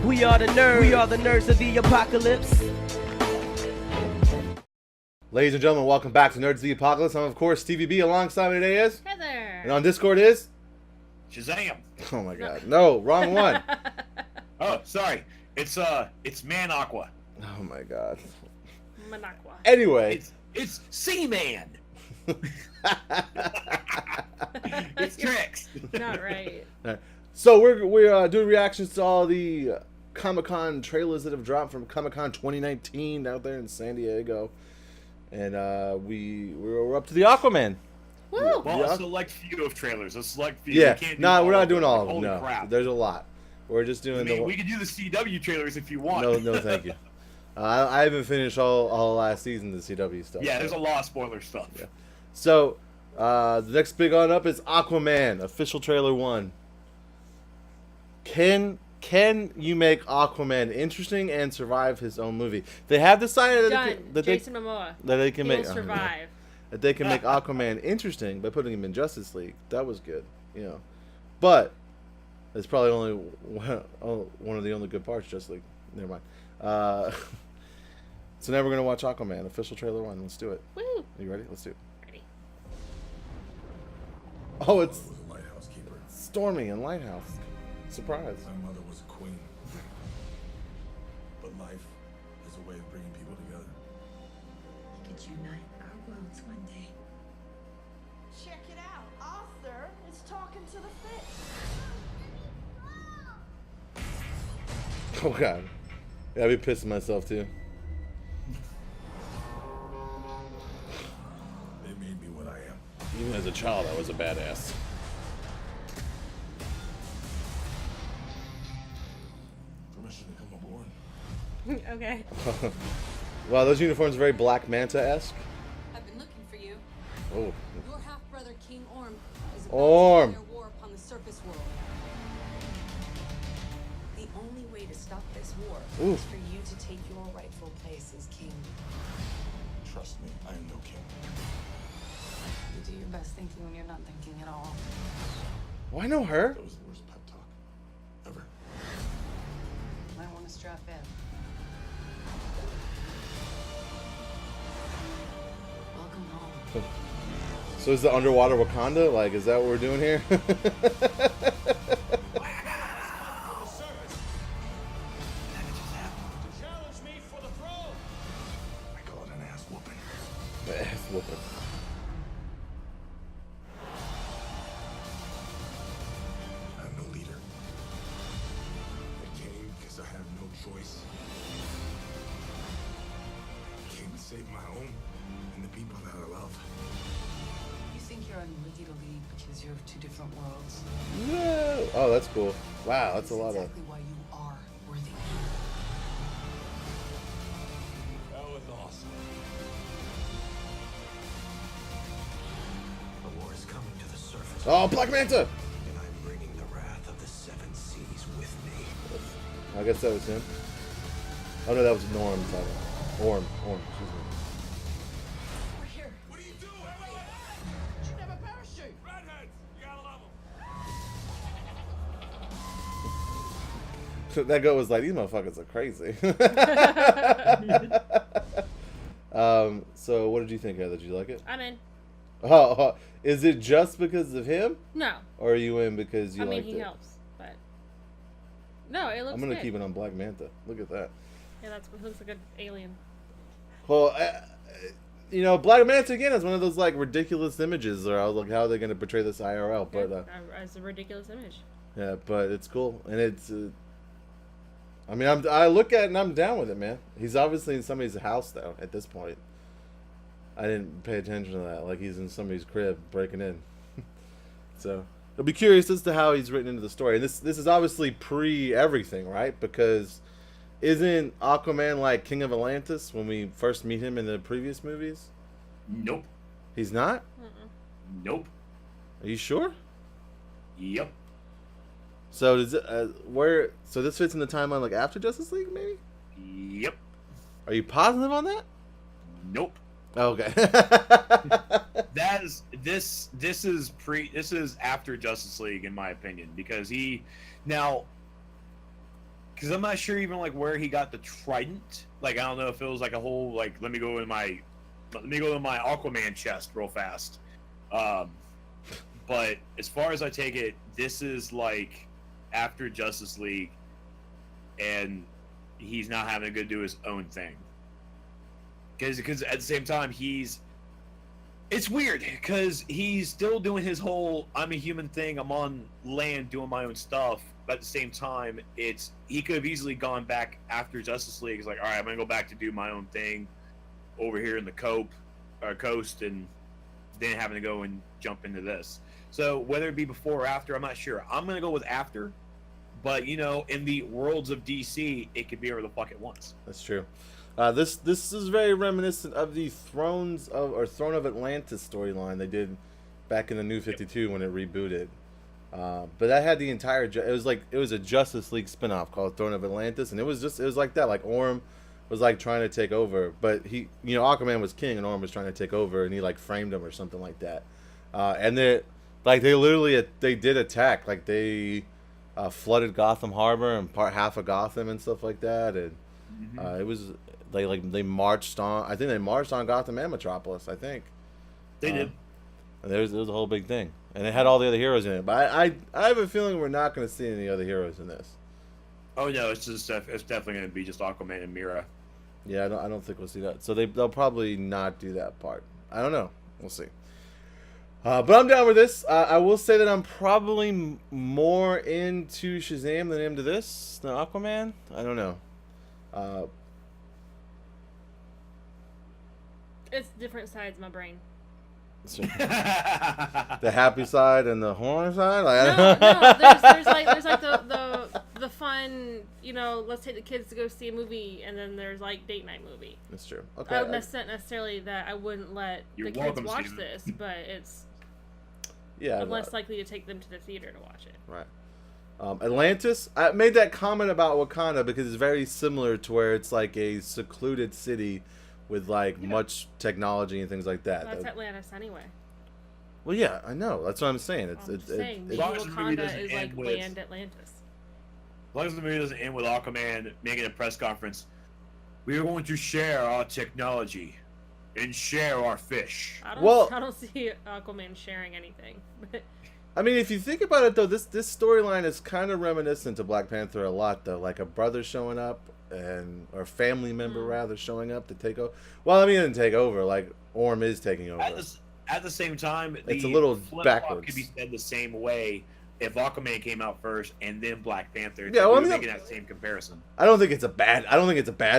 We are the nerds. We are the nerds of the apocalypse. Ladies and gentlemen, welcome back to Nerds of the Apocalypse. I'm, of course, Stevie B. Alongside me today is... Heather. And on Discord is... Shazam! Oh my god. No, wrong one. Oh, sorry. It's Man Aqua. Oh my god. Manaqua. Anyway. It's Seaman! It's Trex. Not right. So we're doing reactions to all the Comic-Con trailers that have dropped from Comic-Con 2019 out there in San Diego. And we're up to the Aquaman. Woo! Well, Yeah. a select few of trailers. A select few. Yeah, We can't do no, we're all not doing all of them. Holy No, crap. there's a lot. We're just doing We could do the CW trailers if you want. No, thank you. I haven't finished all last season of the CW stuff. Yeah, there's a lot of spoiler stuff. Yeah. So, the next big on up is Aquaman, official trailer 1. Can you make Aquaman interesting and survive his own movie? They have decided that Jason Momoa. they can make survive. that they can make Aquaman interesting by putting him in Justice League. That was good, But it's probably only one of the only good parts. Justice League. Never mind. So now we're gonna watch Aquaman, official trailer 1. Let's do it. Woo! Are you ready? Let's do it. Ready. Oh, it's Was a lighthouse keeper. Stormy and Lighthouse. Surprise. My mother was a queen. But life is a way of bringing people together. We could unite our worlds one day. Check it out. Arthur is talking to the fish. Oh god. Yeah, I'd be pissing myself too. They made me what I am. Even as a child, I was a badass. Permission to come aboard. Okay. Wow, those uniforms are very Black Manta-esque. I've been looking for you. Oh. Your half-brother, King Orm, is about Orm. to declare war upon the surface world. The only way to stop this war Ooh. is for you to take your rightful place as king. Trust me, I am no king. You do your best thinking when you're not thinking at all. Why know her? That was the worst pep talk ever. Might want to strap in. Welcome home. So is the underwater Wakanda? Like, is that what we're doing here? I call it an ass whooping. The ass whooping. I'm no leader. I came because I have no choice. I came to save my home and the people that I love. You think you're unworthy to lead because you're of two different worlds. No. Oh, that's cool. Wow, that's a lot of... exactly why you are worthy. That was awesome. The war is coming to the surface. Oh, Black Manta! And I'm bringing the wrath of the seven seas with me. I guess that was him. Oh no, that was Norm. Orm, excuse me. We're here. What are you doing? You should have a parachute. Redheads! You gotta love That girl was like, these motherfuckers are crazy. So what did you think, Heather? Did you like it? I'm in. Oh, is it just because of him? No. Or are you in because you I mean, liked he it? helps, but no, it looks. I'm gonna good. keep it on Black Manta. Look at that. Yeah, it looks like an alien. Well, Black Manta again is one of those like ridiculous images, or like how are they gonna portray this IRL? But It's a ridiculous image. yeah, but it's cool, and it's. I mean, I look at it and I'm down with it, man. He's obviously in somebody's house though. At this point, I didn't pay attention to that. Like he's in somebody's crib breaking in. So I'll be curious as to how he's written into the story. And this is obviously pre everything, right? Because isn't Aquaman like King of Atlantis when we first meet him in the previous movies? Nope. He's not? Nope. Are you sure? Yep. So does it so this fits in the timeline like after Justice League maybe? Yep. Are you positive on that? Nope. Okay. This is after Justice League in my opinion, because because I'm not sure even like where he got the trident. Like I don't know if it was like a whole like let me go in my Aquaman chest real fast. But as far as I take it, this is like after Justice League, and he's not having to go do his own thing. Because at the same time it's weird because he's still doing his whole I'm a human thing. I'm on land doing my own stuff. But at the same time, he could have easily gone back after Justice League. He's like, all right, I'm gonna go back to do my own thing over here in the coast, and then having to go and jump into this. So whether it be before or after, I'm not sure. I'm gonna go with after. But in the worlds of DC, it could be whatever the fuck it wants. That's true. This is very reminiscent of the Throne of Atlantis storyline they did back in the New 52 when it rebooted. But that had the entire it was a Justice League spinoff called Throne of Atlantis, and it was like that. Like Orm was like trying to take over, but Aquaman was king and Orm was trying to take over, and he like framed him or something like that. And they literally they did attack, like they flooded Gotham Harbor and half of Gotham and stuff like that, and it was they marched on. I think they marched on Gotham and Metropolis. I think they did. And there was a whole big thing, and it had all the other heroes in it. But I have a feeling we're not going to see any other heroes in this. Oh no, it's definitely going to be just Aquaman and Mira. Yeah, I don't think we'll see that. So they'll probably not do that part. I don't know. We'll see. But I'm down with this. I will say that I'm probably more into Shazam than into this than Aquaman. I don't know. It's different sides of my brain. The happy side and the horror side. No. There's like the fun. Let's take the kids to go see a movie, and then there's like date night movie. That's true. Okay. I wouldn't necessarily that I wouldn't let the kids watch this, but I'm less likely to take them to the theater to watch it. Right. Atlantis. I made that comment about Wakanda because it's very similar to where it's like a secluded city with like much technology and things like that. Well, that's Atlantis anyway. Well, yeah, I know. That's what I'm saying. Wakanda is like land Atlantis. As long as the movie doesn't end with Aquaman making a press conference, we are going to share our technology and share our fish. I don't see Aquaman sharing anything. I mean, if you think about it, though, this storyline is kind of reminiscent to Black Panther a lot, though. Like a brother showing up or a family member rather showing up to take over. Well, I mean, he didn't take over. Like Orm is taking over. At the same time, it's a little backwards. Could be said the same way if Aquaman came out first and then Black Panther. Yeah, well, making that same comparison. I don't think it's a bad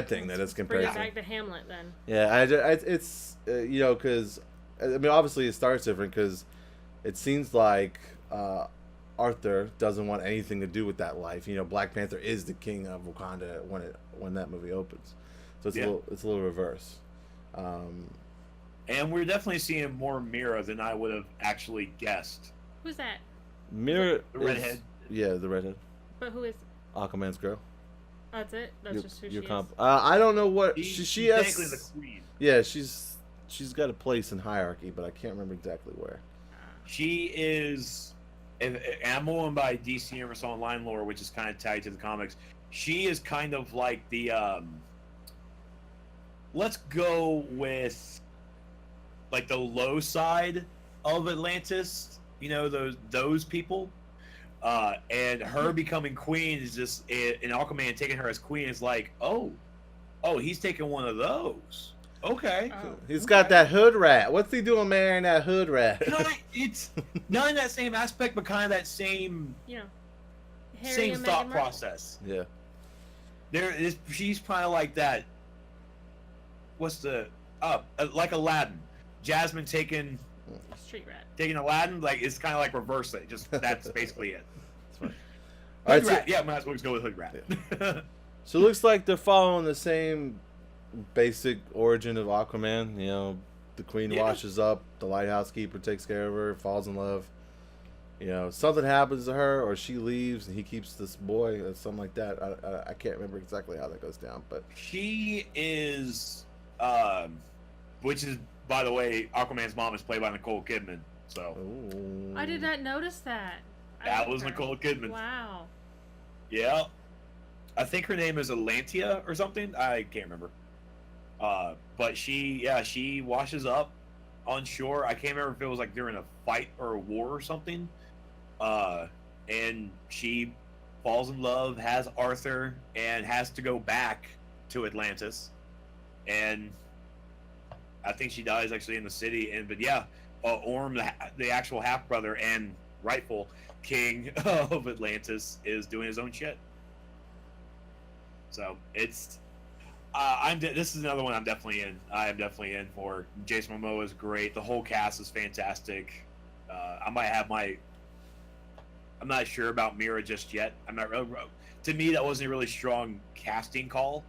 thing that it's comparison. Bring it back to Hamlet then. Yeah, it's because I mean, obviously it starts different because it seems like Arthur doesn't want anything to do with that life. Black Panther is the king of Wakanda when that movie opens, so it's a little reverse. And we're definitely seeing more Mira than I would have actually guessed. Who's that? Mira, the redhead. Yeah, the redhead. But who is Aquaman's girl. That's it. That's just who she is. I don't know what she has. Technically the queen. Yeah, she's got a place in hierarchy, but I can't remember exactly where. She is. And I'm going by DC Universe Online lore, which is kind of tied to the comics. She is kind of like the let's go with like the low side of Atlantis. Those people. And her becoming queen is just, and Aquaman taking her as queen is like, oh, he's taking one of those. Okay. He's got that hood rat. What's he doing marrying that hood rat? It's not in that same aspect, but kind of that same, same thought process. Yeah. She's kind of like that. Like Aladdin. Jasmine taking Street rat. Taking Aladdin, like it's kind of like reverse it. Just that's basically it. That's Hood rat. Yeah, might as well just go with hood rat. Yeah. So it looks like they're following the same basic origin of Aquaman. The queen washes up, the lighthouse keeper takes care of her, falls in love. Something happens to her, or she leaves, and he keeps this boy, or something like that. I can't remember exactly how that goes down, but she is, which is, by the way, Aquaman's mom is played by Nicole Kidman. So ooh. I did not notice that. That was Nicole Kidman. Wow. Yeah. I think her name is Atlantia or something. I can't remember. But she washes up on shore. I can't remember if it was like during a fight or a war or something. And she falls in love, has Arthur, and has to go back to Atlantis. And I think she dies actually in the city. But yeah, Orm, the actual half brother and rightful king of Atlantis, is doing his own shit. So it's this is another one I'm definitely in. I am definitely in for. Jason Momoa is great. The whole cast is fantastic. I might have my. I'm not sure about Mira just yet. I'm not really. To me, that wasn't a really strong casting call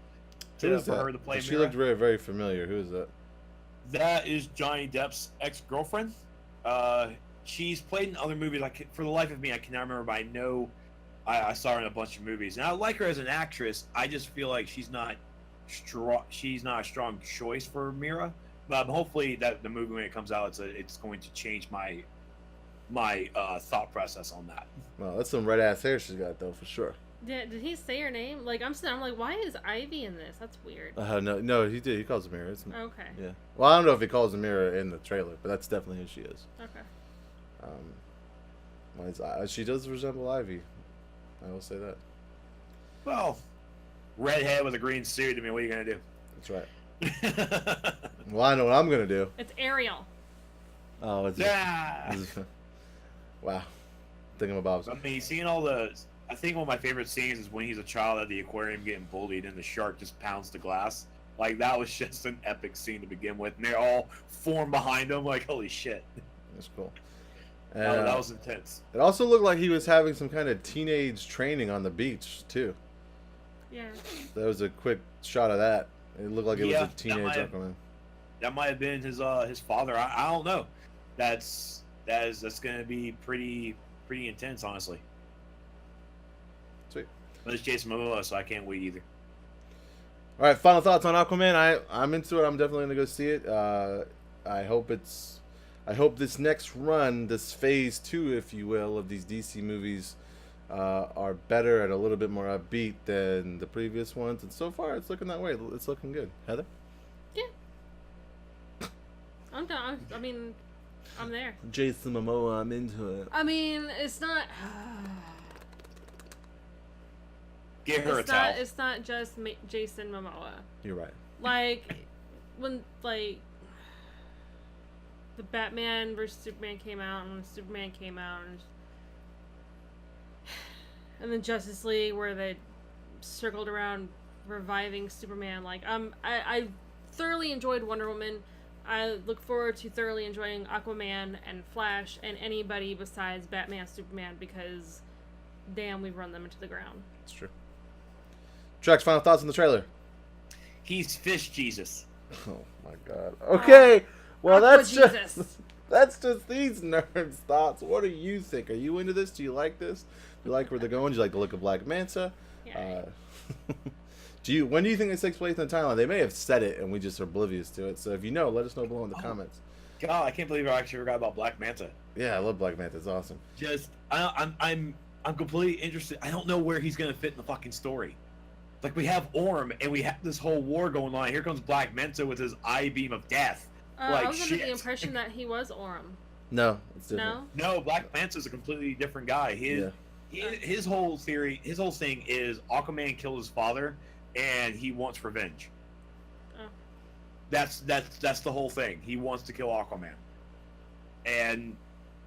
for her to play Mira. She looked very, very familiar. Who is that? That is Johnny Depp's ex-girlfriend. She's played in other movies. For the life of me, I cannot remember, but I know I saw her in a bunch of movies, and I like her as an actress. I just feel like she's not strong. She's not a strong choice for Mira. But hopefully, that the movie when it comes out, it's going to change my thought process on that. Well, that's some red ass hair she's got though, for sure. Yeah, did he say her name? Like I'm like, why is Ivy in this? That's weird. No, he did. He calls her Mira. Okay. Yeah. Well, I don't know if he calls her Mira in the trailer, but that's definitely who she is. Okay. She does resemble Ivy. I will say that. Well, redhead with a green suit. I mean, what are you gonna do? That's right. Well, I know what I'm gonna do. It's Ariel. Oh, it's wow. Thingamabobs. I mean, seeing all the. I think one of my favorite scenes is when he's a child at the aquarium getting bullied and the shark just pounds the glass. Like, that was just an epic scene to begin with. And they all form behind him. Like, holy shit. That's cool. That was intense. It also looked like he was having some kind of teenage training on the beach, too. Yeah. There was a quick shot of that. It looked like it was a teenage Aquaman. That might have been his father. I don't know. That's going to be pretty intense, honestly. Sweet. But it's Jason Momoa, so I can't wait either. All right, final thoughts on Aquaman. I'm into it. I'm definitely gonna go see it. I hope this next run, this phase 2, if you will, of these DC movies are better and a little bit more upbeat than the previous ones. And so far, it's looking that way. It's looking good. Heather? Yeah. I'm done. I mean, I'm there. Jason Momoa, I'm into it. I mean, it's not. Give her a towel. It's not just Jason Momoa. You're right. Like when the Batman versus Superman came out, and when Superman came out, and then Justice League, where they circled around reviving Superman. Like I thoroughly enjoyed Wonder Woman. I look forward to thoroughly enjoying Aquaman and Flash and anybody besides Batman, Superman, because damn, we've run them into the ground. It's true. Trex, final thoughts on the trailer? He's Fish Jesus. Oh my God. Okay. Well, that's Jesus. just these nerds' thoughts. What do you think? Are you into this? Do you like this? Do you like where they're going? Do you like the look of Black Manta? Yeah. When do you think this takes place in the timeline? They may have said it and we just are oblivious to it. So if you know, let us know below in the comments. God, I can't believe I actually forgot about Black Manta. Yeah, I love Black Manta. It's awesome. I'm completely interested. I don't know where he's gonna fit in the fucking story. Like, we have Orm and we have this whole war going on. Here comes Black Manta with his eye beam of death. I was under the impression that he was Orm. No, it's different. No, Black Manta's a completely different guy. His whole theory, his whole thing is Aquaman killed his father, and he wants revenge. Oh. That's the whole thing. He wants to kill Aquaman, and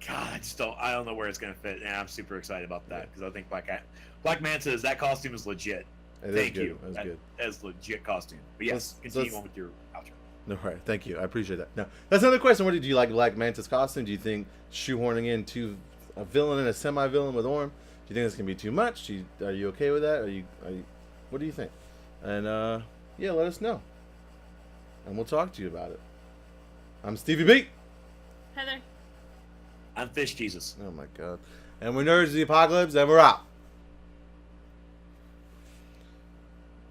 God, I don't know where it's gonna fit, and I'm super excited about that because I think Black Manta's that costume is legit. Thank you. That's good. That's legit costume. But yes, continue on with your outro. No, right. Thank you. I appreciate that. Now, that's another question. What did you like Black Manta's costume? Do you think shoehorning in a villain and a semi-villain with Orm? Do you think it's gonna be too much? Are you okay with that? Are you? What do you think? And yeah, let us know, and we'll talk to you about it. I'm Stevie B. Heather. I'm Fish Jesus. Oh my God. And we're Nerds of the Apocalypse, and we're out.